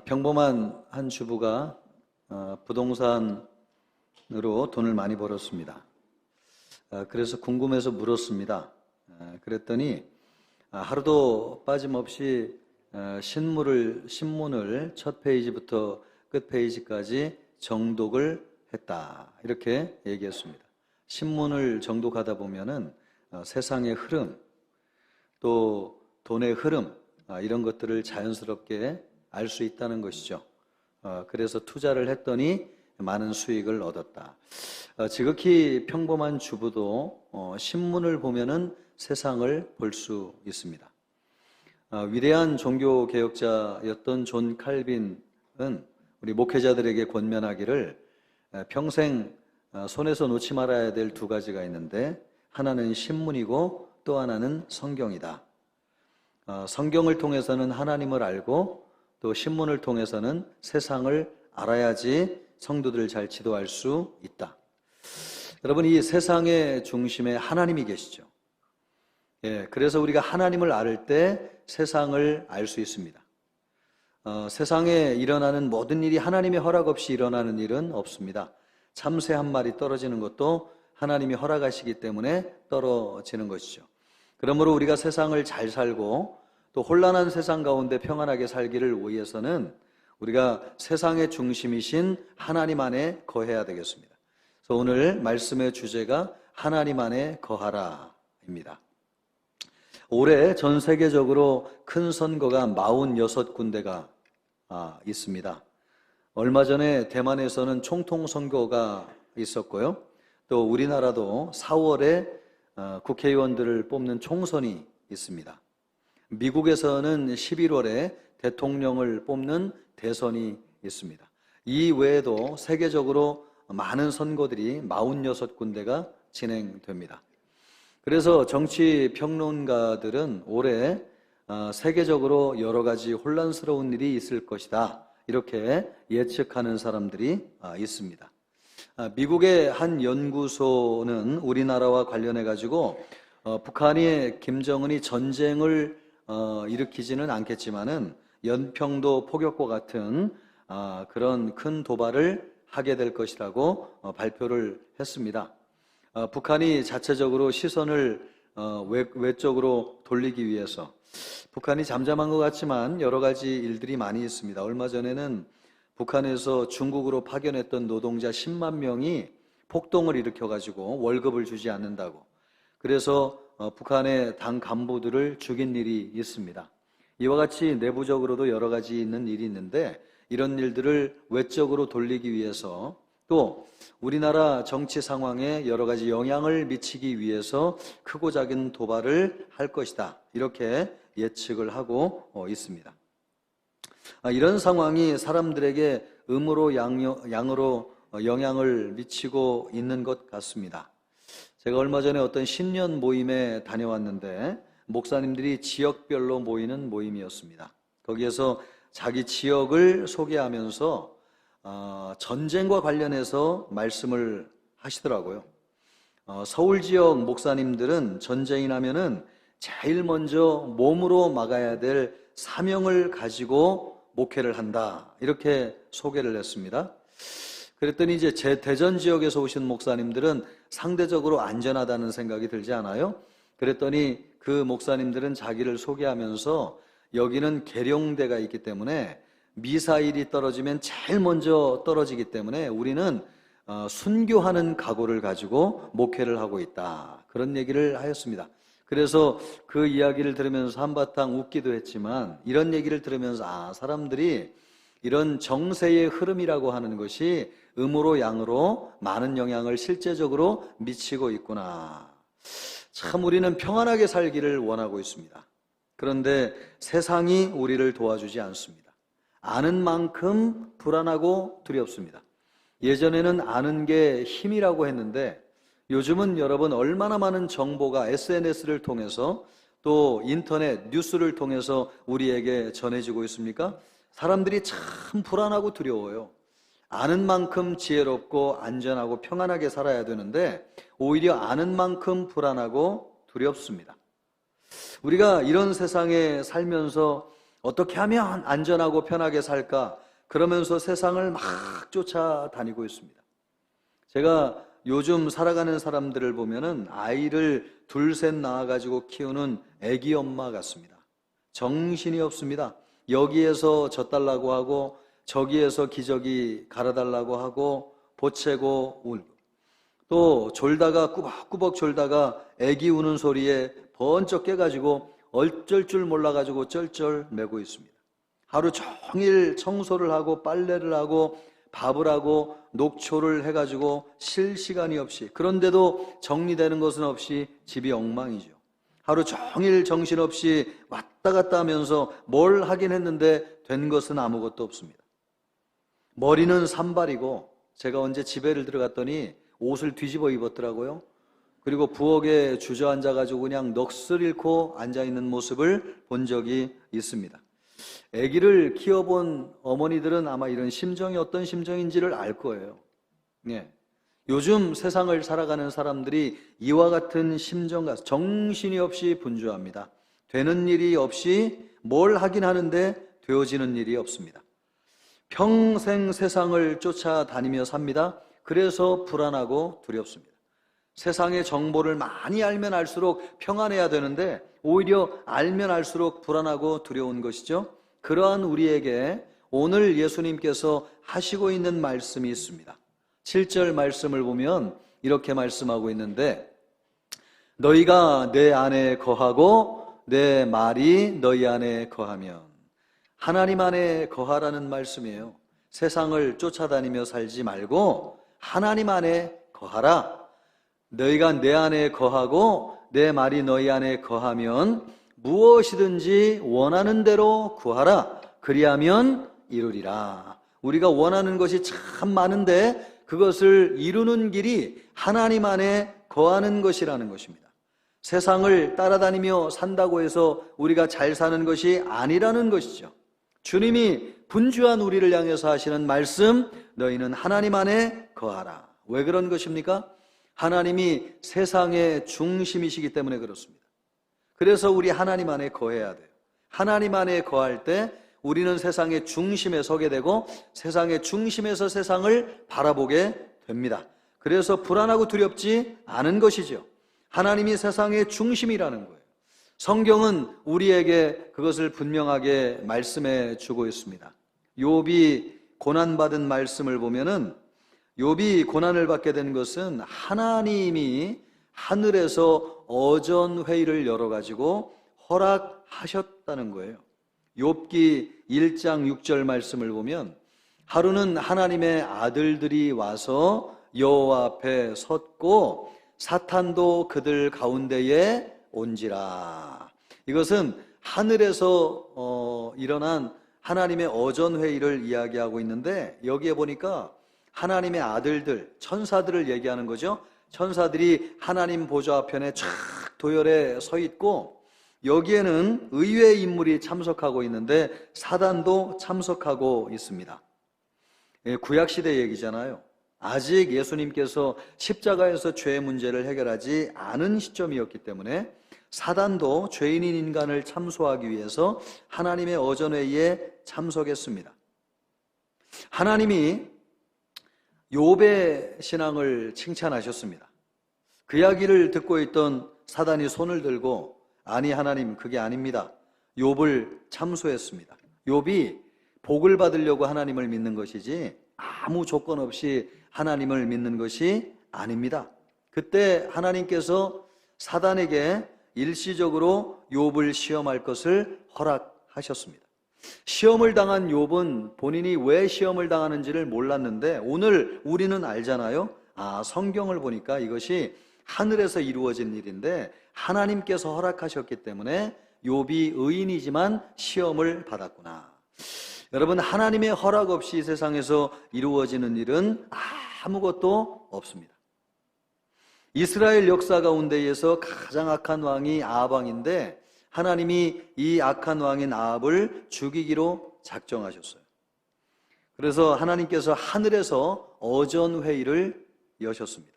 평범한 한 주부가 부동산으로 돈을 많이 벌었습니다. 그래서 궁금해서 물었습니다. 그랬더니 하루도 빠짐없이 신문을 첫 페이지부터 끝 페이지까지 정독을 했다. 이렇게 얘기했습니다. 신문을 정독하다 보면은 세상의 흐름, 또 돈의 흐름, 이런 것들을 자연스럽게 알 수 있다는 것이죠. 그래서 투자를 했더니 많은 수익을 얻었다. 지극히 평범한 주부도 신문을 보면은 세상을 볼 수 있습니다. 위대한 종교 개혁자였던 존 칼빈은 우리 목회자들에게 권면하기를 평생 손에서 놓지 말아야 될 두 가지가 있는데, 하나는 신문이고 또 하나는 성경이다. 성경을 통해서는 하나님을 알고 또 신문을 통해서는 세상을 알아야지 성도들을 잘 지도할 수 있다. 여러분, 이 세상의 중심에 하나님이 계시죠. 그래서 우리가 하나님을 알 때 세상을 알 수 있습니다. 세상에 일어나는 모든 일이 하나님의 허락 없이 일어나는 일은 없습니다. 참새 한 마리 떨어지는 것도 하나님이 허락하시기 때문에 떨어지는 것이죠. 그러므로 우리가 세상을 잘 살고 또 혼란한 세상 가운데 평안하게 살기를 위해서는 우리가 세상의 중심이신 하나님 안에 거해야 되겠습니다. 그래서 오늘 말씀의 주제가 하나님 안에 거하라입니다. 올해 전 세계적으로 큰 선거가 46군데가 있습니다. 얼마 전에 대만에서는 총통 선거가 있었고요. 또 우리나라도 4월에 국회의원들을 뽑는 총선이 있습니다. 미국에서는 11월에 대통령을 뽑는 대선이 있습니다. 이 외에도 세계적으로 많은 선거들이 46군데가 진행됩니다. 그래서 정치 평론가들은 올해 세계적으로 여러 가지 혼란스러운 일이 있을 것이다, 이렇게 예측하는 사람들이 있습니다. 미국의 한 연구소는 우리나라와 관련해 가지고 북한이 김정은이 전쟁을 일으키지는 않겠지만은 연평도 포격과 같은 그런 큰 도발을 하게 될 것이라고 발표를 했습니다. 북한이 자체적으로 시선을 외쪽으로 돌리기 위해서, 북한이 잠잠한 것 같지만 여러 가지 일들이 많이 있습니다. 얼마 전에는 북한에서 중국으로 파견했던 노동자 10만 명이 폭동을 일으켜가지고 월급을 주지 않는다고, 그래서 북한의 당 간부들을 죽인 일이 있습니다. 이와 같이 내부적으로도 여러 가지 있는 일이 있는데, 이런 일들을 외적으로 돌리기 위해서 또 우리나라 정치 상황에 여러 가지 영향을 미치기 위해서 크고 작은 도발을 할 것이다, 이렇게 예측을 하고 있습니다. 이런 상황이 사람들에게 음으로 양으로 영향을 미치고 있는 것 같습니다. 제가 얼마 전에 어떤 신년 모임에 다녀왔는데 목사님들이 지역별로 모이는 모임이었습니다. 거기에서 자기 지역을 소개하면서 전쟁과 관련해서 말씀을 하시더라고요. 서울 지역 목사님들은 전쟁이 나면은 제일 먼저 몸으로 막아야 될 사명을 가지고 목회를 한다, 이렇게 소개를 했습니다. 그랬더니 이제 제 대전 지역에서 오신 목사님들은 상대적으로 안전하다는 생각이 들지 않아요? 그랬더니 그 목사님들은 자기를 소개하면서 여기는 계룡대가 있기 때문에 미사일이 떨어지면 제일 먼저 떨어지기 때문에 우리는 순교하는 각오를 가지고 목회를 하고 있다, 그런 얘기를 하였습니다. 그래서 그 이야기를 들으면서 한바탕 웃기도 했지만, 이런 얘기를 들으면서 사람들이 이런 정세의 흐름이라고 하는 것이 음으로 양으로 많은 영향을 실제적으로 미치고 있구나. 참 우리는 평안하게 살기를 원하고 있습니다. 그런데 세상이 우리를 도와주지 않습니다. 아는 만큼 불안하고 두렵습니다. 예전에는 아는 게 힘이라고 했는데 요즘은 여러분 얼마나 많은 정보가 SNS를 통해서 또 인터넷 뉴스를 통해서 우리에게 전해지고 있습니까? 사람들이 참 불안하고 두려워요. 아는 만큼 지혜롭고 안전하고 평안하게 살아야 되는데 오히려 아는 만큼 불안하고 두렵습니다. 우리가 이런 세상에 살면서 어떻게 하면 안전하고 편하게 살까? 그러면서 세상을 막 쫓아다니고 있습니다. 제가 요즘 살아가는 사람들을 보면은 아이를 둘, 셋 낳아가지고 키우는 애기 엄마 같습니다. 정신이 없습니다. 여기에서 젖달라고 하고 저기에서 기저귀 갈아달라고 하고 보채고 울고 또 졸다가 꾸벅꾸벅 졸다가 애기 우는 소리에 번쩍 깨가지고 어쩔 줄 몰라가지고 쩔쩔 매고 있습니다. 하루 종일 청소를 하고 빨래를 하고 밥을 하고 녹초를 해가지고 쉴 시간이 없이, 그런데도 정리되는 것은 없이 집이 엉망이죠. 하루 종일 정신없이 왔다 갔다 하면서 뭘 하긴 했는데 된 것은 아무것도 없습니다. 머리는 산발이고, 제가 언제 집에를 들어갔더니 옷을 뒤집어 입었더라고요. 그리고 부엌에 주저앉아가지고 그냥 넋을 잃고 앉아있는 모습을 본 적이 있습니다. 아기를 키워본 어머니들은 아마 이런 심정이 어떤 심정인지를 알 거예요. 네. 요즘 세상을 살아가는 사람들이 이와 같은 심정과 정신이 없이 분주합니다. 되는 일이 없이 뭘 하긴 하는데 되어지는 일이 없습니다. 평생 세상을 쫓아다니며 삽니다. 그래서 불안하고 두렵습니다. 세상의 정보를 많이 알면 알수록 평안해야 되는데 오히려 알면 알수록 불안하고 두려운 것이죠. 그러한 우리에게 오늘 예수님께서 하시고 있는 말씀이 있습니다. 7절 말씀을 보면 이렇게 말씀하고 있는데, 너희가 내 안에 거하고 내 말이 너희 안에 거하면, 하나님 안에 거하라는 말씀이에요. 세상을 쫓아다니며 살지 말고 하나님 안에 거하라. 너희가 내 안에 거하고 내 말이 너희 안에 거하면 무엇이든지 원하는 대로 구하라. 그리하면 이루리라. 우리가 원하는 것이 참 많은데 그것을 이루는 길이 하나님 안에 거하는 것이라는 것입니다. 세상을 따라다니며 산다고 해서 우리가 잘 사는 것이 아니라는 것이죠. 주님이 분주한 우리를 향해서 하시는 말씀, 너희는 하나님 안에 거하라. 왜 그런 것입니까? 하나님이 세상의 중심이시기 때문에 그렇습니다. 그래서 우리 하나님 안에 거해야 돼요. 하나님 안에 거할 때 우리는 세상의 중심에 서게 되고 세상의 중심에서 세상을 바라보게 됩니다. 그래서 불안하고 두렵지 않은 것이죠. 하나님이 세상의 중심이라는 거예요. 성경은 우리에게 그것을 분명하게 말씀해 주고 있습니다. 욥이 고난받은 말씀을 보면은 욥이 고난을 받게 된 것은 하나님이 하늘에서 어전회의를 열어가지고 허락하셨다는 거예요. 욥기 1장 6절 말씀을 보면 하루는 하나님의 아들들이 와서 여호와 앞에 섰고 사탄도 그들 가운데에 온지라. 이것은 하늘에서 일어난 하나님의 어전회의를 이야기하고 있는데, 여기에 보니까 하나님의 아들들, 천사들을 얘기하는 거죠. 천사들이 하나님 보좌 앞편에 쫙 도열에 서 있고, 여기에는 의외의 인물이 참석하고 있는데 사단도 참석하고 있습니다. 구약시대 얘기잖아요. 아직 예수님께서 십자가에서 죄의 문제를 해결하지 않은 시점이었기 때문에 사단도 죄인인 인간을 참소하기 위해서 하나님의 어전회의에 참석했습니다. 하나님이 욥의 신앙을 칭찬하셨습니다. 그 이야기를 듣고 있던 사단이 손을 들고, 아니 하나님, 그게 아닙니다. 욥을 참소했습니다. 욥이 복을 받으려고 하나님을 믿는 것이지 아무 조건 없이 하나님을 믿는 것이 아닙니다. 그때 하나님께서 사단에게 일시적으로 욥을 시험할 것을 허락하셨습니다. 시험을 당한 욥은 본인이 왜 시험을 당하는지를 몰랐는데 오늘 우리는 알잖아요. 성경을 보니까 이것이 하늘에서 이루어진 일인데 하나님께서 허락하셨기 때문에 욥이 의인이지만 시험을 받았구나. 여러분, 하나님의 허락 없이 세상에서 이루어지는 일은 아무것도 없습니다. 이스라엘 역사 가운데에서 가장 악한 왕이 아합 왕인데 하나님이 이 악한 왕인 아합을 죽이기로 작정하셨어요. 그래서 하나님께서 하늘에서 어전회의를 여셨습니다.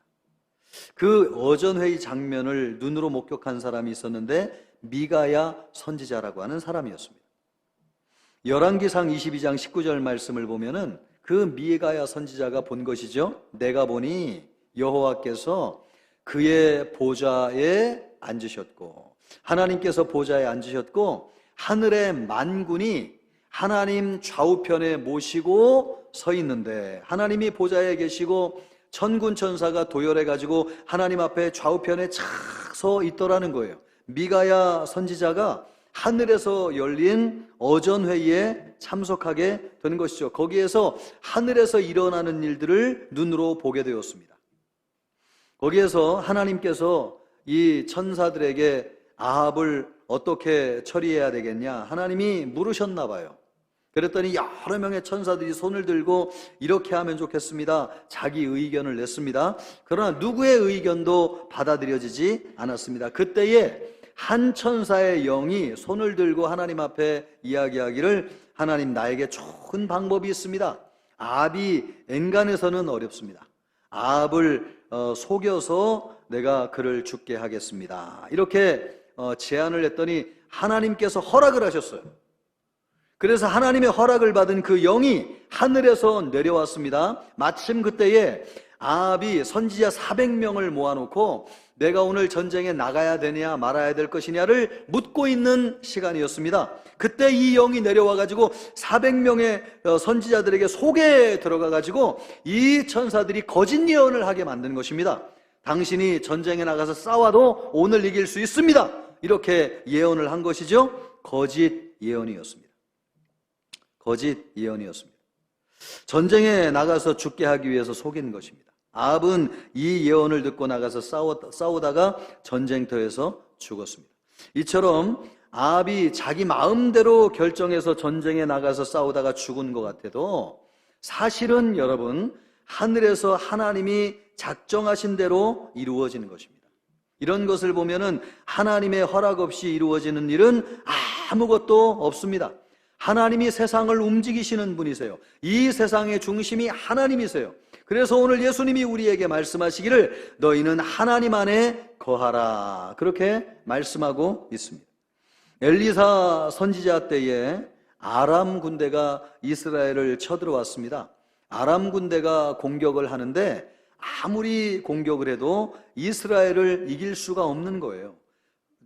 그 어전회의 장면을 눈으로 목격한 사람이 있었는데 미가야 선지자라고 하는 사람이었습니다. 열왕기상 22장 19절 말씀을 보면은 그 미가야 선지자가 본 것이죠. 내가 보니 여호와께서 그의 보좌에 앉으셨고, 하나님께서 보좌에 앉으셨고 하늘의 만군이 하나님 좌우편에 모시고 서 있는데, 하나님이 보좌에 계시고 천군 천사가 도열해 가지고 하나님 앞에 좌우편에 착 서 있더라는 거예요. 미가야 선지자가 하늘에서 열린 어전회의에 참석하게 된 것이죠. 거기에서 하늘에서 일어나는 일들을 눈으로 보게 되었습니다. 거기에서 하나님께서 이 천사들에게 아합을 어떻게 처리해야 되겠냐 하나님이 물으셨나 봐요. 그랬더니 여러 명의 천사들이 손을 들고 이렇게 하면 좋겠습니다, 자기 의견을 냈습니다. 그러나 누구의 의견도 받아들여지지 않았습니다. 그때에 한 천사의 영이 손을 들고 하나님 앞에 이야기하기를, 하나님, 나에게 좋은 방법이 있습니다. 아합이 엔간해서는 어렵습니다. 아합을 속여서 내가 그를 죽게 하겠습니다. 이렇게 제안을 했더니 하나님께서 허락을 하셨어요. 그래서 하나님의 허락을 받은 그 영이 하늘에서 내려왔습니다. 마침 그때에 아합이 선지자 400명을 모아놓고 내가 오늘 전쟁에 나가야 되냐 말아야 될 것이냐를 묻고 있는 시간이었습니다. 그때 이 영이 내려와가지고 400명의 선지자들에게 속에 들어가가지고 이 천사들이 거짓 예언을 하게 만든 것입니다. 당신이 전쟁에 나가서 싸워도 오늘 이길 수 있습니다, 이렇게 예언을 한 것이죠. 거짓 예언이었습니다. 거짓 예언이었습니다. 전쟁에 나가서 죽게 하기 위해서 속인 것입니다. 아합은 이 예언을 듣고 나가서 싸우다가 전쟁터에서 죽었습니다. 이처럼 아합이 자기 마음대로 결정해서 전쟁에 나가서 싸우다가 죽은 것 같아도 사실은 여러분, 하늘에서 하나님이 작정하신 대로 이루어지는 것입니다. 이런 것을 보면은 하나님의 허락 없이 이루어지는 일은 아무것도 없습니다. 하나님이 세상을 움직이시는 분이세요. 이 세상의 중심이 하나님이세요. 그래서 오늘 예수님이 우리에게 말씀하시기를 너희는 하나님 안에 거하라, 그렇게 말씀하고 있습니다. 엘리사 선지자 때에 아람 군대가 이스라엘을 쳐들어왔습니다. 아람 군대가 공격을 하는데 아무리 공격을 해도 이스라엘을 이길 수가 없는 거예요.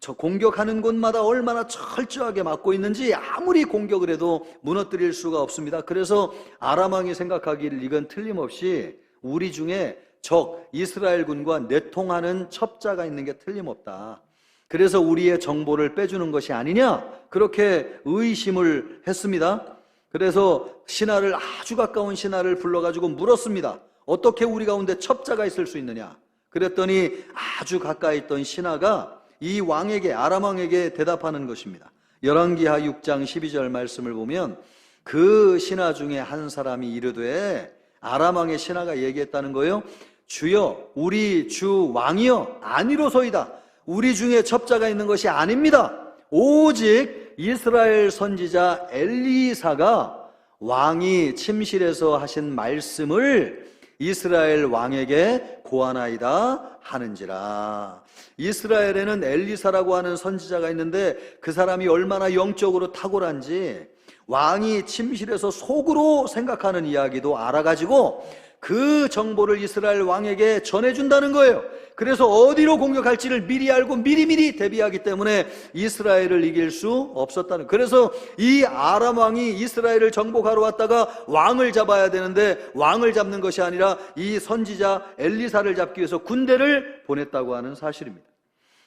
저 공격하는 곳마다 얼마나 철저하게 막고 있는지 아무리 공격을 해도 무너뜨릴 수가 없습니다. 그래서 아람 왕이 생각하기를 이건 틀림없이 우리 중에 적 이스라엘군과 내통하는 첩자가 있는 게 틀림없다. 그래서 우리의 정보를 빼주는 것이 아니냐, 그렇게 의심을 했습니다. 그래서 신하를, 아주 가까운 신하를 불러가지고 물었습니다. 어떻게 우리 가운데 첩자가 있을 수 있느냐. 그랬더니 아주 가까이 있던 신하가 이 왕에게, 아람 왕에게 대답하는 것입니다. 열왕기하 6장 12절 말씀을 보면 그 신하 중에 한 사람이 이르되, 아람 왕의 신하가 얘기했다는 거예요. 주여, 우리 주 왕이여, 아니로소이다. 우리 중에 첩자가 있는 것이 아닙니다. 오직 이스라엘 선지자 엘리사가 왕이 침실에서 하신 말씀을 이스라엘 왕에게 고하나이다 하는지라. 이스라엘에는 엘리사라고 하는 선지자가 있는데 그 사람이 얼마나 영적으로 탁월한지 왕이 침실에서 속으로 생각하는 이야기도 알아가지고 그 정보를 이스라엘 왕에게 전해준다는 거예요. 그래서 어디로 공격할지를 미리 알고 미리미리 대비하기 때문에 이스라엘을 이길 수 없었다는. 그래서 이 아람 왕이 이스라엘을 정복하러 왔다가 왕을 잡아야 되는데 왕을 잡는 것이 아니라 이 선지자 엘리사를 잡기 위해서 군대를 보냈다고 하는 사실입니다.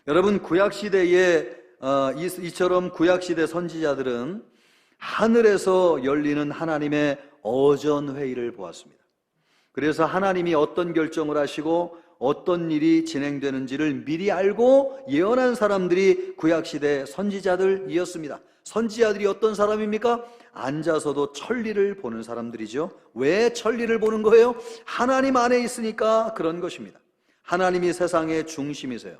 여러분, 구약시대에 이처럼 구약시대 선지자들은 하늘에서 열리는 하나님의 어전회의를 보았습니다. 그래서 하나님이 어떤 결정을 하시고 어떤 일이 진행되는지를 미리 알고 예언한 사람들이 구약시대 선지자들이었습니다. 선지자들이 어떤 사람입니까? 앉아서도 천리를 보는 사람들이죠. 왜 천리를 보는 거예요? 하나님 안에 있으니까 그런 것입니다. 하나님이 세상의 중심이세요.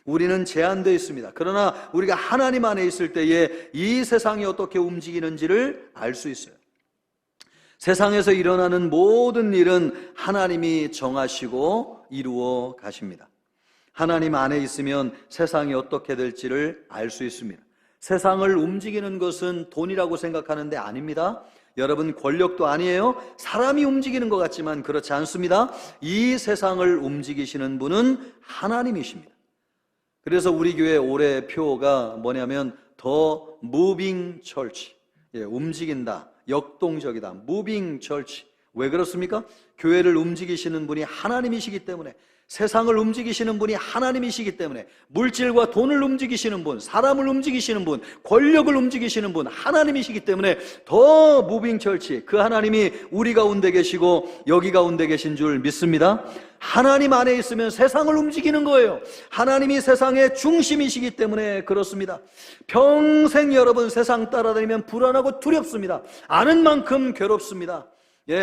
우리는 제한되어 있습니다. 그러나 우리가 하나님 안에 있을 때에 이 세상이 어떻게 움직이는지를 알 수 있어요. 세상에서 일어나는 모든 일은 하나님이 정하시고 이루어 가십니다. 하나님 안에 있으면 세상이 어떻게 될지를 알 수 있습니다. 세상을 움직이는 것은 돈이라고 생각하는데 아닙니다. 여러분, 권력도 아니에요. 사람이 움직이는 것 같지만 그렇지 않습니다. 이 세상을 움직이시는 분은 하나님이십니다. 그래서 우리 교회 올해 표가 뭐냐면 The Moving Church. 움직인다, 역동적이다, Moving Church. 왜 그렇습니까? 교회를 움직이시는 분이 하나님이시기 때문에, 세상을 움직이시는 분이 하나님이시기 때문에, 물질과 돈을 움직이시는 분, 사람을 움직이시는 분, 권력을 움직이시는 분 하나님이시기 때문에 더 무빙 철치, 그 하나님이 우리 가운데 계시고 여기 가운데 계신 줄 믿습니다. 하나님 안에 있으면 세상을 움직이는 거예요. 하나님이 세상의 중심이시기 때문에 그렇습니다. 평생 여러분 세상 따라다니면 불안하고 두렵습니다. 아는 만큼 괴롭습니다.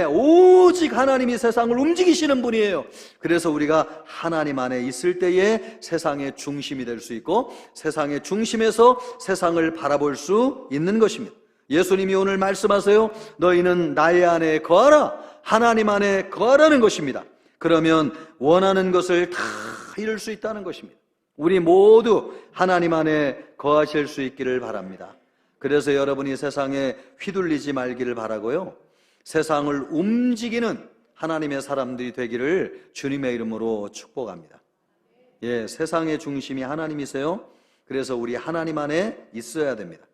오직 하나님이 세상을 움직이시는 분이에요. 그래서 우리가 하나님 안에 있을 때에 세상의 중심이 될 수 있고, 세상의 중심에서 세상을 바라볼 수 있는 것입니다. 예수님이 오늘 말씀하세요. 너희는 나의 안에 거하라, 하나님 안에 거하라는 것입니다. 그러면 원하는 것을 다 이룰 수 있다는 것입니다. 우리 모두 하나님 안에 거하실 수 있기를 바랍니다. 그래서 여러분이 세상에 휘둘리지 말기를 바라고요, 세상을 움직이는 하나님의 사람들이 되기를 주님의 이름으로 축복합니다. 세상의 중심이 하나님이세요. 그래서 우리 하나님 안에 있어야 됩니다.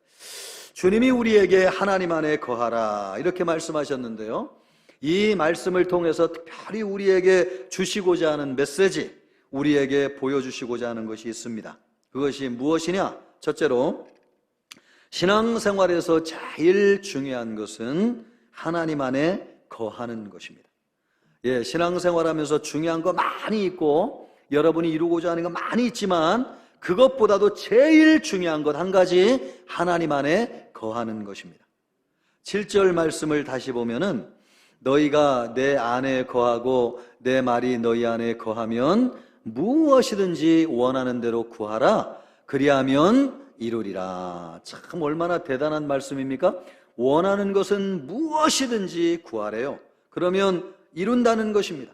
주님이 우리에게 하나님 안에 거하라 이렇게 말씀하셨는데요, 이 말씀을 통해서 특별히 우리에게 주시고자 하는 메시지, 우리에게 보여주시고자 하는 것이 있습니다. 그것이 무엇이냐? 첫째로, 신앙생활에서 제일 중요한 것은 하나님 안에 거하는 것입니다. 신앙생활하면서 중요한 거 많이 있고 여러분이 이루고자 하는 거 많이 있지만 그것보다도 제일 중요한 것 한 가지, 하나님 안에 거하는 것입니다. 7절 말씀을 다시 보면은, 너희가 내 안에 거하고 내 말이 너희 안에 거하면 무엇이든지 원하는 대로 구하라, 그리하면 이루리라. 참 얼마나 대단한 말씀입니까? 원하는 것은 무엇이든지 구하래요. 그러면 이룬다는 것입니다.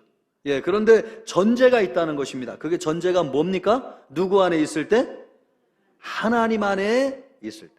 그런데 전제가 있다는 것입니다. 그게 전제가 뭡니까? 누구 안에 있을 때? 하나님 안에 있을 때.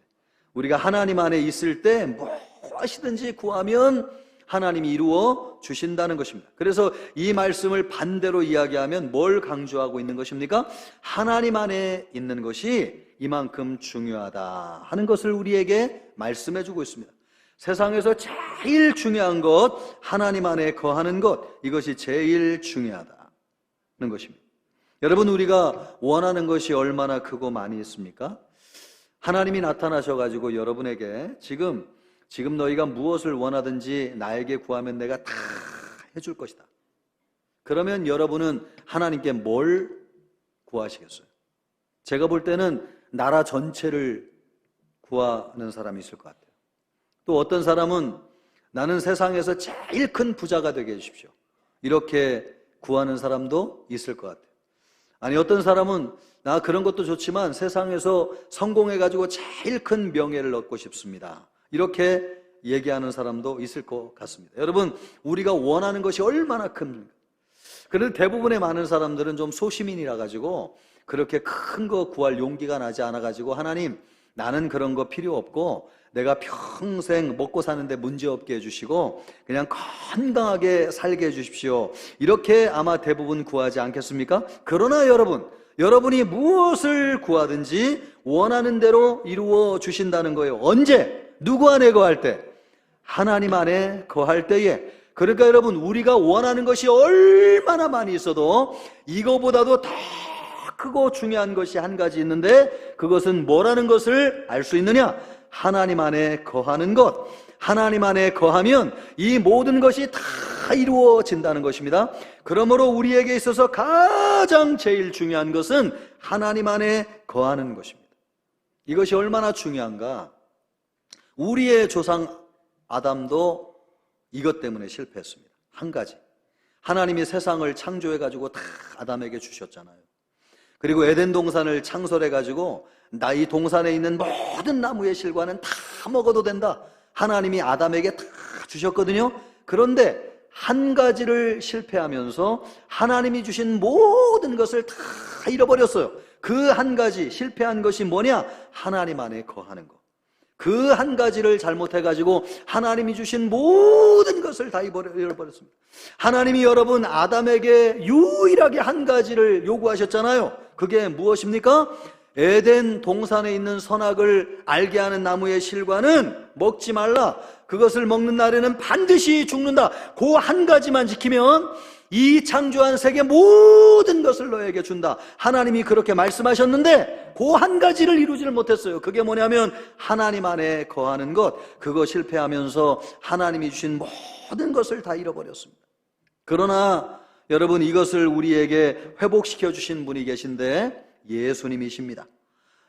우리가 하나님 안에 있을 때 무엇이든지 구하면 하나님이 이루어 주신다는 것입니다. 그래서 이 말씀을 반대로 이야기하면 뭘 강조하고 있는 것입니까? 하나님 안에 있는 것이 이만큼 중요하다 하는 것을 우리에게 말씀해 주고 있습니다. 세상에서 제일 중요한 것, 하나님 안에 거하는 것, 이것이 제일 중요하다는 것입니다. 여러분, 우리가 원하는 것이 얼마나 크고 많이 있습니까? 하나님이 나타나셔가지고 여러분에게 지금 너희가 무엇을 원하든지 나에게 구하면 내가 다 해줄 것이다. 그러면 여러분은 하나님께 뭘 구하시겠어요? 제가 볼 때는 나라 전체를 구하는 사람이 있을 것 같아요. 또 어떤 사람은 나는 세상에서 제일 큰 부자가 되게 해주십시오, 이렇게 구하는 사람도 있을 것 같아요. 아니, 어떤 사람은 나 그런 것도 좋지만 세상에서 성공해가지고 제일 큰 명예를 얻고 싶습니다, 이렇게 얘기하는 사람도 있을 것 같습니다. 여러분, 우리가 원하는 것이 얼마나 큽니까? 그런데 대부분의 많은 사람들은 좀 소시민이라 가지고 그렇게 큰 거 구할 용기가 나지 않아 가지고, 하나님, 나는 그런 거 필요 없고 내가 평생 먹고 사는데 문제없게 해주시고 그냥 건강하게 살게 해주십시오, 이렇게 아마 대부분 구하지 않겠습니까? 그러나 여러분이 무엇을 구하든지 원하는 대로 이루어 주신다는 거예요. 언제? 누구 안에 거할 때? 하나님 안에 거할 때에. 그러니까 여러분, 우리가 원하는 것이 얼마나 많이 있어도 이거보다도 더 크고 중요한 것이 한 가지 있는데, 그것은 뭐라는 것을 알 수 있느냐? 하나님 안에 거하는 것. 하나님 안에 거하면 이 모든 것이 다 이루어진다는 것입니다. 그러므로 우리에게 있어서 가장 제일 중요한 것은 하나님 안에 거하는 것입니다. 이것이 얼마나 중요한가? 우리의 조상 아담도 이것 때문에 실패했습니다. 한 가지, 하나님이 세상을 창조해가지고 다 아담에게 주셨잖아요. 그리고 에덴 동산을 창설해가지고 이 동산에 있는 모든 나무의 실과는 다 먹어도 된다, 하나님이 아담에게 다 주셨거든요. 그런데 한 가지를 실패하면서 하나님이 주신 모든 것을 다 잃어버렸어요. 그 한 가지 실패한 것이 뭐냐? 하나님 안에 거하는 것. 그 한 가지를 잘못해가지고 하나님이 주신 모든 것을 다 잃어버렸습니다. 하나님이 여러분 아담에게 유일하게 한 가지를 요구하셨잖아요. 그게 무엇입니까? 에덴 동산에 있는 선악을 알게 하는 나무의 실과는 먹지 말라. 그것을 먹는 날에는 반드시 죽는다. 그 한 가지만 지키면 이 창조한 세계 모든 것을 너에게 준다. 하나님이 그렇게 말씀하셨는데 그 한 가지를 이루지를 못했어요. 그게 뭐냐면 하나님 안에 거하는 것. 그거 실패하면서 하나님이 주신 모든 것을 다 잃어버렸습니다. 그러나 여러분, 이것을 우리에게 회복시켜 주신 분이 계신데 예수님이십니다.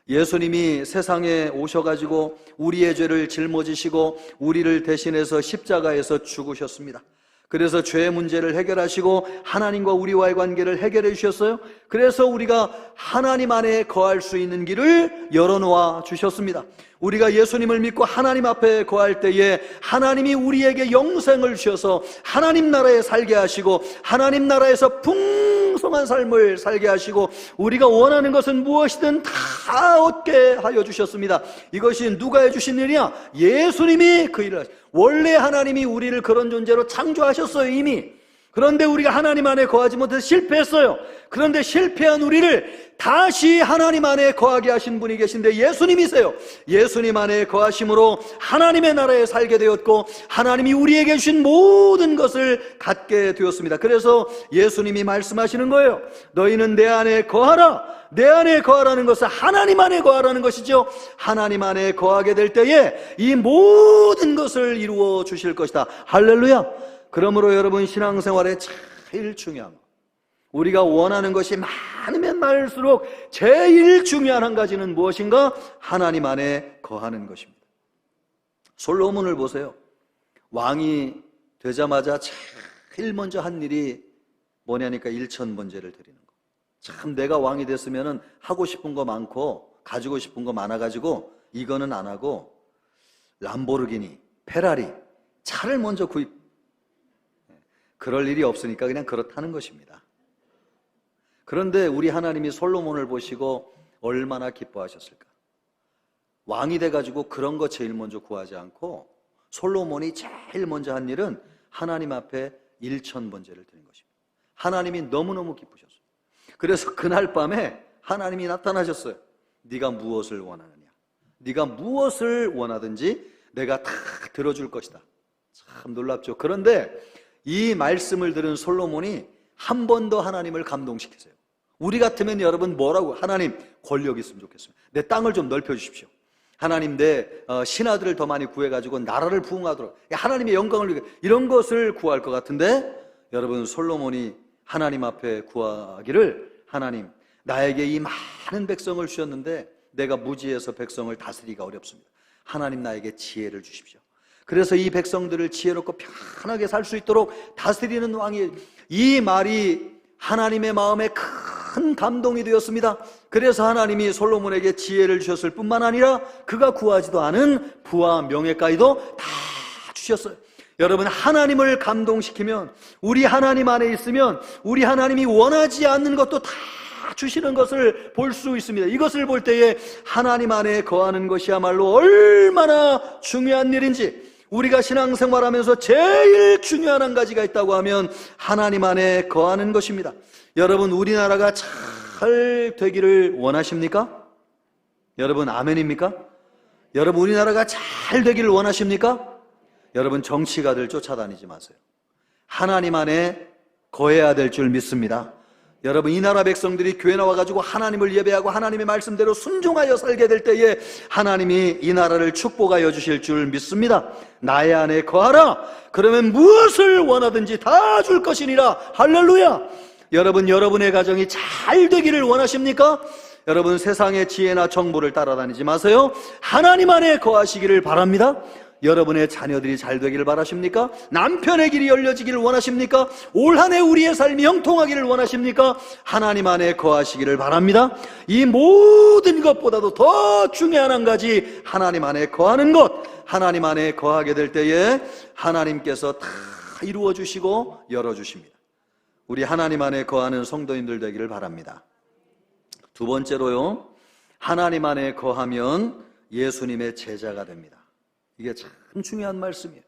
예수님이 세상에 오셔가지고 우리의 죄를 짊어지시고 우리를 대신해서 십자가에서 죽으셨습니다. 그래서 죄의 문제를 해결하시고 하나님과 우리와의 관계를 해결해 주셨어요. 그래서 우리가 하나님 안에 거할 수 있는 길을 열어놓아 주셨습니다. 우리가 예수님을 믿고 하나님 앞에 거할 때에 하나님이 우리에게 영생을 주셔서 하나님 나라에 살게 하시고 하나님 나라에서 풍성한 삶을 살게 하시고 우리가 원하는 것은 무엇이든 다 얻게 하여 주셨습니다. 이것이 누가 해주신 일이냐? 예수님이 그 일을 하셨습니다. 원래 하나님이 우리를 그런 존재로 창조하셨어요, 이미. 그런데 우리가 하나님 안에 거하지 못해서 실패했어요. 그런데 실패한 우리를 다시 하나님 안에 거하게 하신 분이 계신데 예수님이세요. 예수님 안에 거하심으로 하나님의 나라에 살게 되었고 하나님이 우리에게 주신 모든 것을 갖게 되었습니다. 그래서 예수님이 말씀하시는 거예요. 너희는 내 안에 거하라. 내 안에 거하라는 것은 하나님 안에 거하라는 것이죠. 하나님 안에 거하게 될 때에 이 모든 것을 이루어 주실 것이다. 할렐루야. 그러므로 여러분, 신앙생활에 제일 중요한 것, 우리가 원하는 것이 많으면 많을수록 제일 중요한 한 가지는 무엇인가? 하나님 안에 거하는 것입니다. 솔로몬을 보세요. 왕이 되자마자 제일 먼저 한 일이 뭐냐니까 일천번제를 드리는 거. 참, 내가 왕이 됐으면 하고 싶은 거 많고 가지고 싶은 거 많아가지고 이거는 안 하고 람보르기니, 페라리, 차를 먼저 그럴 일이 없으니까 그냥 그렇다는 것입니다. 그런데 우리 하나님이 솔로몬을 보시고 얼마나 기뻐하셨을까? 왕이 돼가지고 그런 거 제일 먼저 구하지 않고 솔로몬이 제일 먼저 한 일은 하나님 앞에 일천번제를 드린 것입니다. 하나님이 너무너무 기쁘셨어요. 그래서 그날 밤에 하나님이 나타나셨어요. 네가 무엇을 원하느냐? 네가 무엇을 원하든지 내가 다 들어줄 것이다. 참 놀랍죠. 그런데 이 말씀을 들은 솔로몬이 한 번 더 하나님을 감동시키세요. 우리 같으면 여러분 뭐라고? 하나님, 권력 있으면 좋겠습니다. 내 땅을 좀 넓혀주십시오. 하나님, 내 신하들을 더 많이 구해가지고 나라를 부흥하도록, 하나님의 영광을 위해, 이런 것을 구할 것 같은데 여러분, 솔로몬이 하나님 앞에 구하기를, 하나님, 나에게 이 많은 백성을 주셨는데 내가 무지해서 백성을 다스리기가 어렵습니다. 하나님, 나에게 지혜를 주십시오. 그래서 이 백성들을 지혜롭고 편하게 살 수 있도록 다스리는 왕이, 이 말이 하나님의 마음에 큰 감동이 되었습니다. 그래서 하나님이 솔로몬에게 지혜를 주셨을 뿐만 아니라 그가 구하지도 않은 부와 명예까지도 다 주셨어요. 여러분, 하나님을 감동시키면, 우리 하나님 안에 있으면 우리 하나님이 원하지 않는 것도 다 주시는 것을 볼 수 있습니다. 이것을 볼 때에 하나님 안에 거하는 것이야말로 얼마나 중요한 일인지, 우리가 신앙생활하면서 제일 중요한 한 가지가 있다고 하면 하나님 안에 거하는 것입니다. 여러분, 우리나라가 잘 되기를 원하십니까? 여러분, 아멘입니까? 여러분, 우리나라가 잘 되기를 원하십니까? 여러분, 정치가들 쫓아다니지 마세요. 하나님 안에 거해야 될 줄 믿습니다. 여러분, 이 나라 백성들이 교회 나와가지고 하나님을 예배하고 하나님의 말씀대로 순종하여 살게 될 때에 하나님이 이 나라를 축복하여 주실 줄 믿습니다. 나의 안에 거하라. 그러면 무엇을 원하든지 다 줄 것이니라. 할렐루야. 여러분, 여러분의 가정이 잘 되기를 원하십니까? 여러분, 세상의 지혜나 정보를 따라다니지 마세요. 하나님 안에 거하시기를 바랍니다. 여러분의 자녀들이 잘 되기를 바라십니까? 남편의 길이 열려지기를 원하십니까? 올 한 해 우리의 삶이 형통하기를 원하십니까? 하나님 안에 거하시기를 바랍니다. 이 모든 것보다도 더 중요한 한 가지, 하나님 안에 거하는 것. 하나님 안에 거하게 될 때에 하나님께서 다 이루어 주시고 열어 주십니다. 우리 하나님 안에 거하는 성도님들 되기를 바랍니다. 두 번째로요, 하나님 안에 거하면 예수님의 제자가 됩니다. 이게 참 중요한 말씀이에요.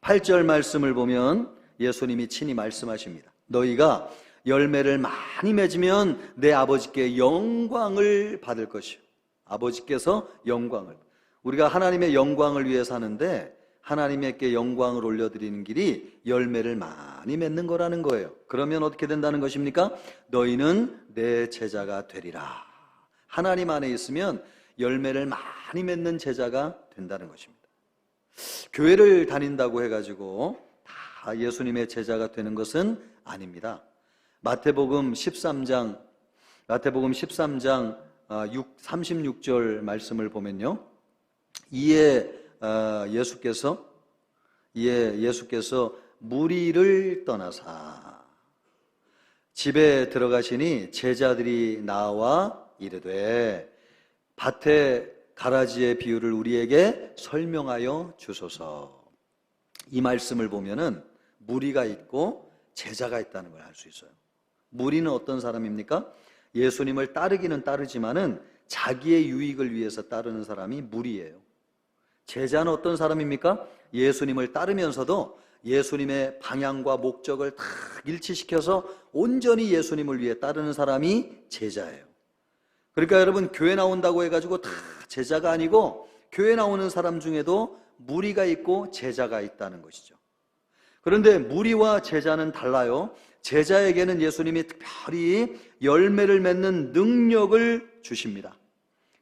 8절 말씀을 보면 예수님이 친히 말씀하십니다. 너희가 열매를 많이 맺으면 내 아버지께 영광을 받을 것이요. 아버지께서 영광을, 우리가 하나님의 영광을 위해 사는데 하나님께 영광을 올려드리는 길이 열매를 많이 맺는 거라는 거예요. 그러면 어떻게 된다는 것입니까? 너희는 내 제자가 되리라. 하나님 안에 있으면 열매를 많이 맺는 제자가 된다는 것입니다. 교회를 다닌다고 해가지고 다 예수님의 제자가 되는 것은 아닙니다. 마태복음 13장 36절 말씀을 보면요, 이에 예수께서 무리를 떠나사 집에 들어가시니 제자들이 나와 이르되 밭의 가라지의 비유를 우리에게 설명하여 주소서. 이 말씀을 보면은 무리가 있고 제자가 있다는 걸 알 수 있어요. 무리는 어떤 사람입니까? 예수님을 따르기는 따르지만은 자기의 유익을 위해서 따르는 사람이 무리예요. 제자는 어떤 사람입니까? 예수님을 따르면서도 예수님의 방향과 목적을 다 일치시켜서 온전히 예수님을 위해 따르는 사람이 제자예요. 그러니까 여러분, 교회 나온다고 해가지고 다 제자가 아니고 교회 나오는 사람 중에도 무리가 있고 제자가 있다는 것이죠. 그런데 무리와 제자는 달라요. 제자에게는 예수님이 특별히 열매를 맺는 능력을 주십니다.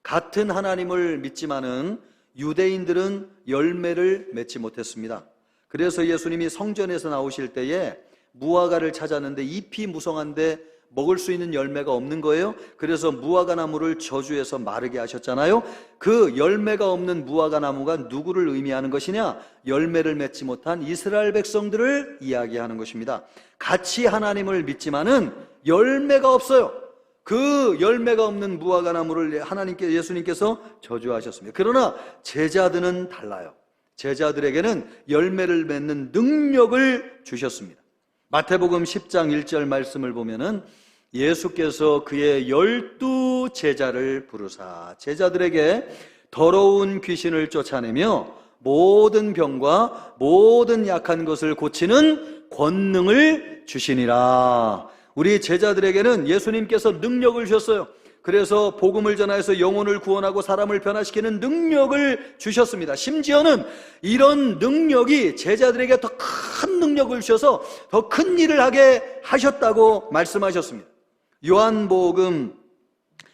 같은 하나님을 믿지만은 유대인들은 열매를 맺지 못했습니다. 그래서 예수님이 성전에서 나오실 때에 무화과를 찾았는데 잎이 무성한데 먹을 수 있는 열매가 없는 거예요. 그래서 무화과 나무를 저주해서 마르게 하셨잖아요. 그 열매가 없는 무화과 나무가 누구를 의미하는 것이냐? 열매를 맺지 못한 이스라엘 백성들을 이야기하는 것입니다. 같이 하나님을 믿지만은 열매가 없어요. 그 열매가 없는 무화과 나무를 예수님께서 저주하셨습니다. 그러나 제자들은 달라요. 제자들에게는 열매를 맺는 능력을 주셨습니다. 마태복음 10장 1절 말씀을 보면은 예수께서 그의 12 제자를 부르사 제자들에게 더러운 귀신을 쫓아내며 모든 병과 모든 약한 것을 고치는 권능을 주시니라. 우리 제자들에게는 예수님께서 능력을 주셨어요. 그래서 복음을 전하여서 영혼을 구원하고 사람을 변화시키는 능력을 주셨습니다. 심지어는 이런 능력이 제자들에게 더 큰 능력을 주셔서 더 큰 일을 하게 하셨다고 말씀하셨습니다. 요한복음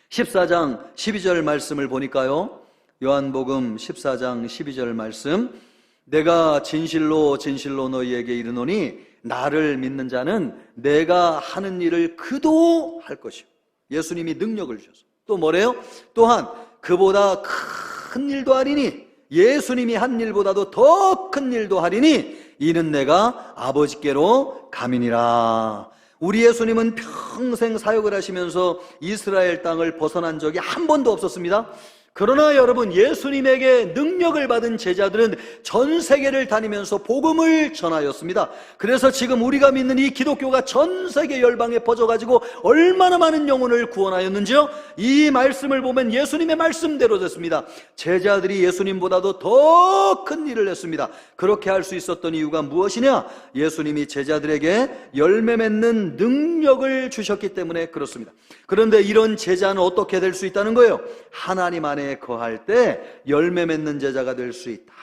14장 12절 말씀을 보니까요, 요한복음 14장 12절 말씀, 내가 진실로 진실로 너희에게 이르노니 나를 믿는 자는 내가 하는 일을 그도 할 것이요. 예수님이 능력을 주셔서 또 뭐래요? 또한 그보다 큰 일도 하리니, 예수님이 한 일보다도 더 큰 일도 하리니 이는 내가 아버지께로 가미니라. 우리 예수님은 평생 사역을 하시면서 이스라엘 땅을 벗어난 적이 한 번도 없었습니다. 그러나 여러분, 예수님에게 능력을 받은 제자들은 전 세계를 다니면서 복음을 전하였습니다. 그래서 지금 우리가 믿는 이 기독교가 전 세계 열방에 퍼져가지고 얼마나 많은 영혼을 구원하였는지요. 이 말씀을 보면 예수님의 말씀대로 됐습니다. 제자들이 예수님보다도 더 큰 일을 했습니다. 그렇게 할 수 있었던 이유가 무엇이냐? 예수님이 제자들에게 열매 맺는 능력을 주셨기 때문에 그렇습니다. 그런데 이런 제자는 어떻게 될 수 있다는 거예요? 하나님 안에 거할 때 열매 맺는 제자가 될 수 있다.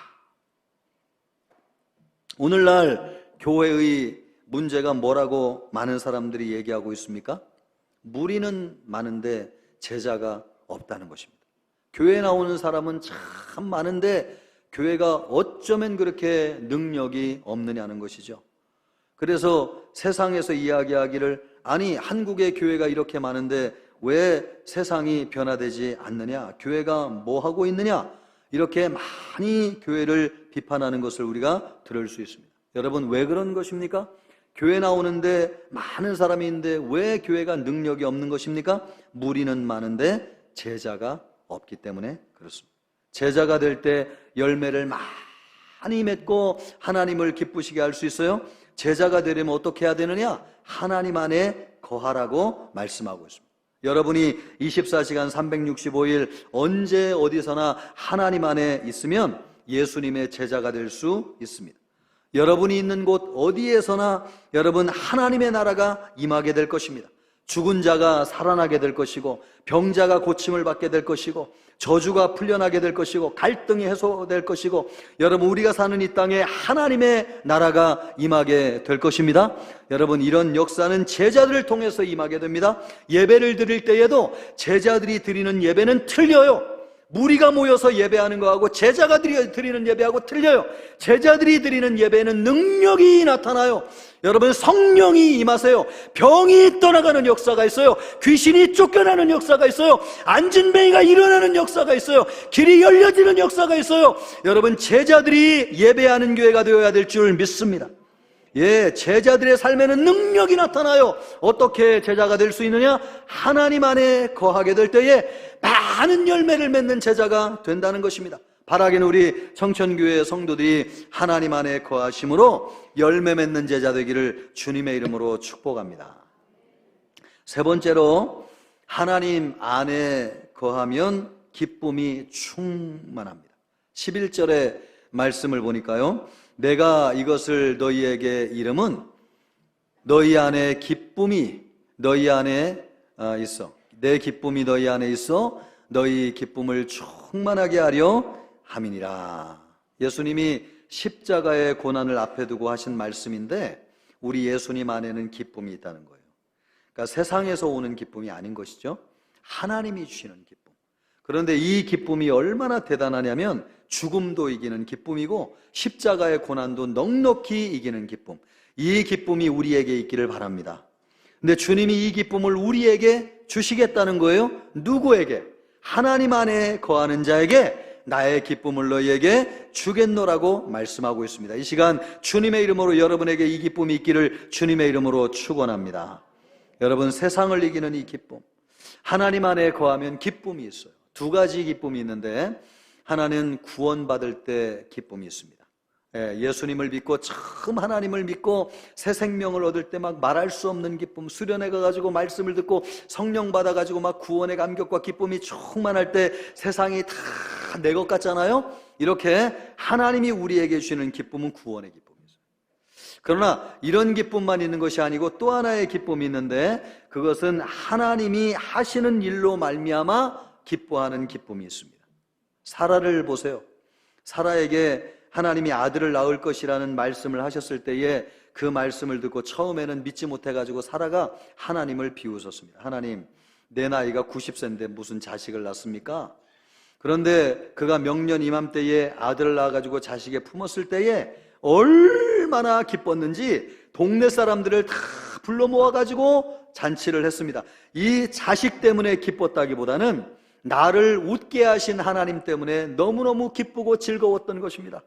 오늘날 교회의 문제가 뭐라고 많은 사람들이 얘기하고 있습니까? 무리는 많은데 제자가 없다는 것입니다. 교회에 나오는 사람은 참 많은데 교회가 어쩌면 그렇게 능력이 없느냐는 것이죠. 그래서 세상에서 이야기하기를, 아니 한국의 교회가 이렇게 많은데 왜 세상이 변화되지 않느냐, 교회가 뭐 하고 있느냐, 이렇게 많이 교회를 비판하는 것을 우리가 들을 수 있습니다. 여러분, 왜 그런 것입니까? 교회 나오는데 많은 사람이 있는데 왜 교회가 능력이 없는 것입니까? 무리는 많은데 제자가 없기 때문에 그렇습니다. 제자가 될 때 열매를 많이 맺고 하나님을 기쁘시게 할 수 있어요. 제자가 되려면 어떻게 해야 되느냐? 하나님 안에 거하라고 말씀하고 있습니다. 여러분이 24시간 365일 언제 어디서나 하나님 안에 있으면 예수님의 제자가 될 수 있습니다. 여러분이 있는 곳 어디에서나 여러분 하나님의 나라가 임하게 될 것입니다. 죽은 자가 살아나게 될 것이고, 병자가 고침을 받게 될 것이고, 저주가 풀려나게 될 것이고, 갈등이 해소될 것이고, 여러분 우리가 사는 이 땅에 하나님의 나라가 임하게 될 것입니다. 여러분 이런 역사는 제자들을 통해서 임하게 됩니다. 예배를 드릴 때에도 제자들이 드리는 예배는 틀려요. 무리가 모여서 예배하는 거하고 제자가 드리는 예배하고 틀려요. 제자들이 드리는 예배는 능력이 나타나요. 여러분 성령이 임하세요. 병이 떠나가는 역사가 있어요. 귀신이 쫓겨나는 역사가 있어요. 앉은 뱅이가 일어나는 역사가 있어요. 길이 열려지는 역사가 있어요. 여러분 제자들이 예배하는 교회가 되어야 될 줄 믿습니다. 예, 제자들의 삶에는 능력이 나타나요. 어떻게 제자가 될 수 있느냐? 하나님 안에 거하게 될 때에 많은 열매를 맺는 제자가 된다는 것입니다. 바라기는 우리 청천교회 성도들이 하나님 안에 거하심으로 열매 맺는 제자 되기를 주님의 이름으로 축복합니다. 세 번째로, 하나님 안에 거하면 기쁨이 충만합니다. 11절의 말씀을 보니까요, 내가 이것을 너희에게 이름은 너희 안에 기쁨이 너희 안에 있어. 내 기쁨이 너희 안에 있어 너희 기쁨을 충만하게 하려 함이니라. 예수님이 십자가의 고난을 앞에 두고 하신 말씀인데, 우리 예수님 안에는 기쁨이 있다는 거예요. 그러니까 세상에서 오는 기쁨이 아닌 것이죠. 하나님이 주시는 기쁨. 그런데 이 기쁨이 얼마나 대단하냐면 죽음도 이기는 기쁨이고 십자가의 고난도 넉넉히 이기는 기쁨. 이 기쁨이 우리에게 있기를 바랍니다. 근데 주님이 이 기쁨을 우리에게 주시겠다는 거예요. 누구에게? 하나님 안에 거하는 자에게 나의 기쁨을 너희에게 주겠노라고 말씀하고 있습니다. 이 시간 주님의 이름으로 여러분에게 이 기쁨이 있기를 주님의 이름으로 축원합니다. 여러분 세상을 이기는 이 기쁨, 하나님 안에 거하면 기쁨이 있어요. 두 가지 기쁨이 있는데, 하나는 구원받을 때 기쁨이 있습니다. 예수님을 믿고 처음 하나님을 믿고 새 생명을 얻을 때 막 말할 수 없는 기쁨, 수련회 가가지고 말씀을 듣고 성령 받아가지고 막 구원의 감격과 기쁨이 충만할 때 세상이 다 내 것 같잖아요. 이렇게 하나님이 우리에게 주시는 기쁨은 구원의 기쁨이죠. 그러나 이런 기쁨만 있는 것이 아니고 또 하나의 기쁨이 있는데, 그것은 하나님이 하시는 일로 말미암아 기뻐하는 기쁨이 있습니다. 사라를 보세요. 사라에게 하나님이 아들을 낳을 것이라는 말씀을 하셨을 때에 그 말씀을 듣고 처음에는 믿지 못해가지고 사라가 하나님을 비웃었습니다. 하나님, 내 나이가 90세인데 무슨 자식을 낳습니까? 그런데 그가 명년 이맘때에 아들을 낳아가지고 자식에 품었을 때에 얼마나 기뻤는지 동네 사람들을 다 불러 모아가지고 잔치를 했습니다. 이 자식 때문에 기뻤다기보다는 나를 웃게 하신 하나님 때문에 너무너무 기쁘고 즐거웠던 것입니다.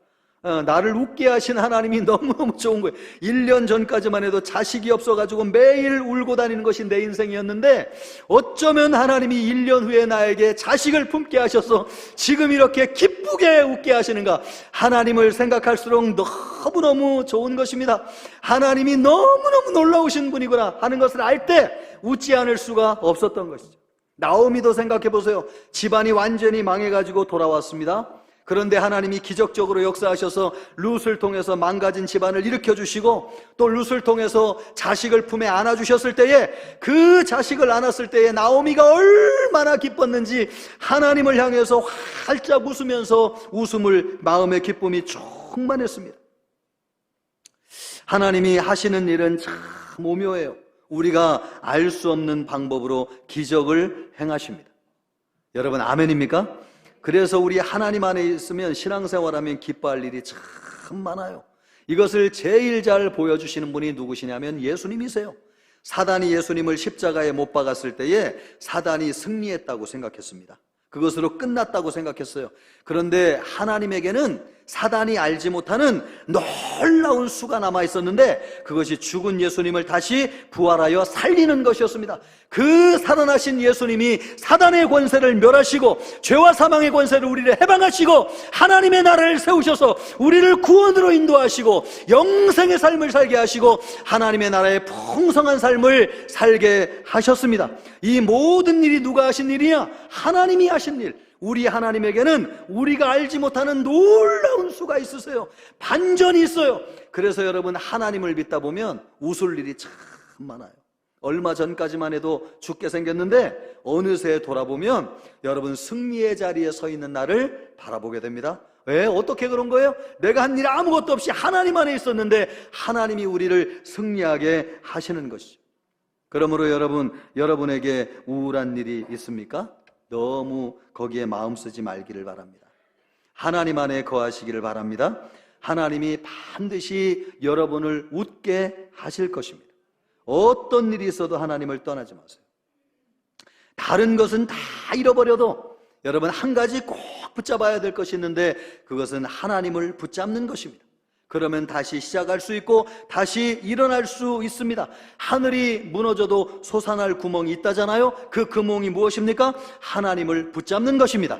나를 웃게 하신 하나님이 너무너무 좋은 거예요. 1년 전까지만 해도 자식이 없어가지고 매일 울고 다니는 것이 내 인생이었는데, 어쩌면 하나님이 1년 후에 나에게 자식을 품게 하셔서 지금 이렇게 기쁘게 웃게 하시는가. 하나님을 생각할수록 너무너무 좋은 것입니다. 하나님이 너무너무 놀라우신 분이구나 하는 것을 알 때 웃지 않을 수가 없었던 것이죠. 나오미도 생각해 보세요. 집안이 완전히 망해가지고 돌아왔습니다. 그런데 하나님이 기적적으로 역사하셔서 룻을 통해서 망가진 집안을 일으켜주시고, 또 룻을 통해서 자식을 품에 안아주셨을 때에, 그 자식을 안았을 때에 나오미가 얼마나 기뻤는지 하나님을 향해서 활짝 웃으면서 웃음을, 마음의 기쁨이 충만했습니다. 하나님이 하시는 일은 참 오묘해요. 우리가 알 수 없는 방법으로 기적을 행하십니다. 여러분 아멘입니까? 그래서 우리 하나님 안에 있으면 신앙생활하면 기뻐할 일이 참 많아요. 이것을 제일 잘 보여주시는 분이 누구시냐면 예수님이세요. 사단이 예수님을 십자가에 못 박았을 때에 사단이 승리했다고 생각했습니다. 그것으로 끝났다고 생각했어요. 그런데 하나님에게는 사단이 알지 못하는 놀라운 수가 남아 있었는데 그것이 죽은 예수님을 다시 부활하여 살리는 것이었습니다. 그 살아나신 예수님이 사단의 권세를 멸하시고 죄와 사망의 권세를 우리를 해방하시고 하나님의 나라를 세우셔서 우리를 구원으로 인도하시고 영생의 삶을 살게 하시고 하나님의 나라의 풍성한 삶을 살게 하셨습니다. 이 모든 일이 누가 하신 일이냐? 하나님이 하신 일. 우리 하나님에게는 우리가 알지 못하는 놀라운 수가 있으세요. 반전이 있어요. 그래서 여러분, 하나님을 믿다 보면 웃을 일이 참 많아요. 얼마 전까지만 해도 죽게 생겼는데 어느새 돌아보면 여러분, 승리의 자리에 서 있는 나를 바라보게 됩니다. 왜? 어떻게 그런 거예요? 내가 한 일 아무것도 없이 하나님 안에 있었는데 하나님이 우리를 승리하게 하시는 것이죠. 그러므로 여러분에게 우울한 일이 있습니까? 너무 거기에 마음 쓰지 말기를 바랍니다. 하나님 안에 거하시기를 바랍니다. 하나님이 반드시 여러분을 웃게 하실 것입니다. 어떤 일이 있어도 하나님을 떠나지 마세요. 다른 것은 다 잃어버려도 여러분, 한 가지 꼭 붙잡아야 될 것이 있는데 그것은 하나님을 붙잡는 것입니다. 그러면 다시 시작할 수 있고 다시 일어날 수 있습니다. 하늘이 무너져도 솟아날 구멍이 있다잖아요. 그 구멍이 무엇입니까? 하나님을 붙잡는 것입니다.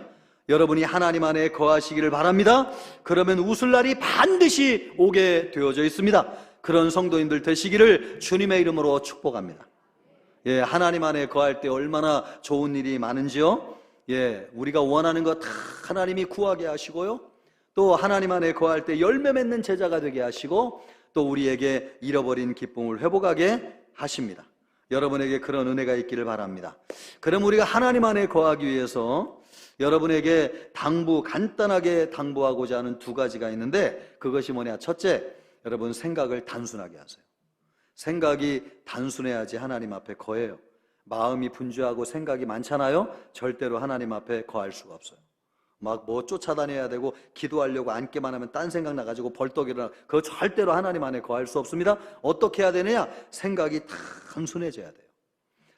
여러분이 하나님 안에 거하시기를 바랍니다. 그러면 웃을 날이 반드시 오게 되어져 있습니다. 그런 성도님들 되시기를 주님의 이름으로 축복합니다. 예, 하나님 안에 거할 때 얼마나 좋은 일이 많은지요. 예, 우리가 원하는 것 다 하나님이 구하게 하시고요. 또 하나님 안에 거할 때 열매 맺는 제자가 되게 하시고 또 우리에게 잃어버린 기쁨을 회복하게 하십니다. 여러분에게 그런 은혜가 있기를 바랍니다. 그럼 우리가 하나님 안에 거하기 위해서 여러분에게 간단하게 당부하고자 하는 두 가지가 있는데 그것이 뭐냐? 첫째, 여러분 생각을 단순하게 하세요. 생각이 단순해야지 하나님 앞에 거해요. 마음이 분주하고 생각이 많잖아요. 절대로 하나님 앞에 거할 수가 없어요. 막 뭐 쫓아다녀야 되고 기도하려고 앉기만 하면 딴 생각 나가지고 벌떡 일어나. 그거 절대로 하나님 안에 거할 수 없습니다. 어떻게 해야 되느냐? 생각이 단순해져야 돼요.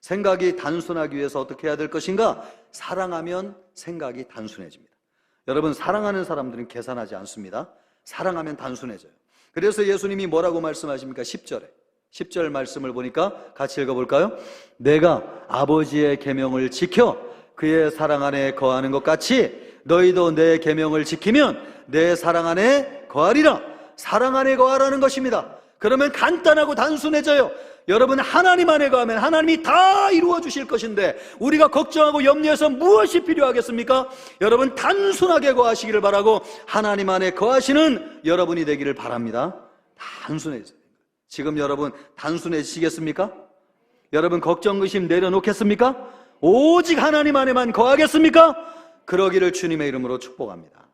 생각이 단순하기 위해서 어떻게 해야 될 것인가? 사랑하면 생각이 단순해집니다. 여러분, 사랑하는 사람들은 계산하지 않습니다. 사랑하면 단순해져요. 그래서 예수님이 뭐라고 말씀하십니까? 10절 말씀을 보니까 같이 읽어볼까요? 내가 아버지의 계명을 지켜 그의 사랑 안에 거하는 것 같이 너희도 내 계명을 지키면 내 사랑 안에 거하리라. 사랑 안에 거하라는 것입니다. 그러면 간단하고 단순해져요. 여러분, 하나님 안에 거하면 하나님이 다 이루어 주실 것인데 우리가 걱정하고 염려해서 무엇이 필요하겠습니까? 여러분, 단순하게 거하시기를 바라고 하나님 안에 거하시는 여러분이 되기를 바랍니다. 단순해져요. 지금 여러분 단순해지시겠습니까? 여러분 걱정 의심 내려놓겠습니까? 오직 하나님 안에만 거하겠습니까? 그러기를 주님의 이름으로 축복합니다.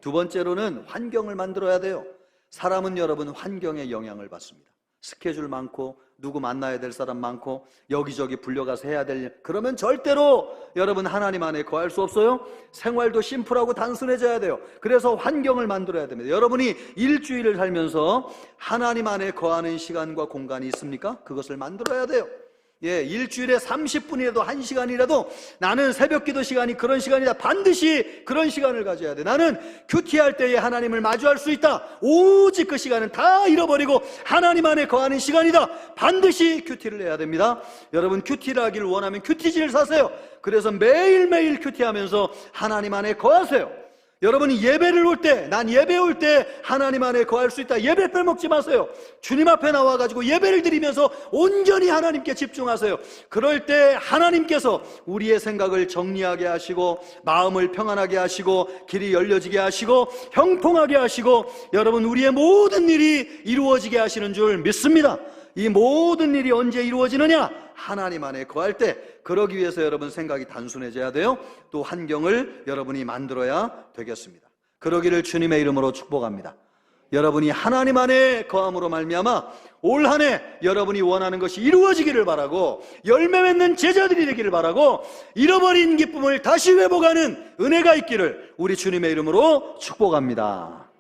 두 번째로는 환경을 만들어야 돼요. 사람은 여러분 환경에 영향을 받습니다. 스케줄 많고 누구 만나야 될 사람 많고 여기저기 불려가서 해야 될 일, 그러면 절대로 여러분 하나님 안에 거할 수 없어요. 생활도 심플하고 단순해져야 돼요. 그래서 환경을 만들어야 됩니다. 여러분이 일주일을 살면서 하나님 안에 거하는 시간과 공간이 있습니까? 그것을 만들어야 돼요. 예, 일주일에 30분이라도 1시간이라도 나는 새벽기도 시간이 그런 시간이다. 반드시 그런 시간을 가져야 돼. 나는 큐티할 때에 하나님을 마주할 수 있다. 오직 그 시간은 다 잃어버리고 하나님 안에 거하는 시간이다. 반드시 큐티를 해야 됩니다. 여러분 큐티를 하기를 원하면 큐티지를 사세요. 그래서 매일매일 큐티하면서 하나님 안에 거하세요. 여러분이 예배를 올 때, 난 예배 올 때 하나님 안에 거할 수 있다. 예배 빼먹지 마세요. 주님 앞에 나와가지고 예배를 드리면서 온전히 하나님께 집중하세요. 그럴 때 하나님께서 우리의 생각을 정리하게 하시고 마음을 평안하게 하시고 길이 열려지게 하시고 형통하게 하시고 여러분 우리의 모든 일이 이루어지게 하시는 줄 믿습니다. 이 모든 일이 언제 이루어지느냐? 하나님 안에 거할 때. 그러기 위해서 여러분 생각이 단순해져야 돼요. 또 환경을 여러분이 만들어야 되겠습니다. 그러기를 주님의 이름으로 축복합니다. 여러분이 하나님 안에 거함으로 말미암아 올 한 해 여러분이 원하는 것이 이루어지기를 바라고 열매 맺는 제자들이 되기를 바라고 잃어버린 기쁨을 다시 회복하는 은혜가 있기를 우리 주님의 이름으로 축복합니다.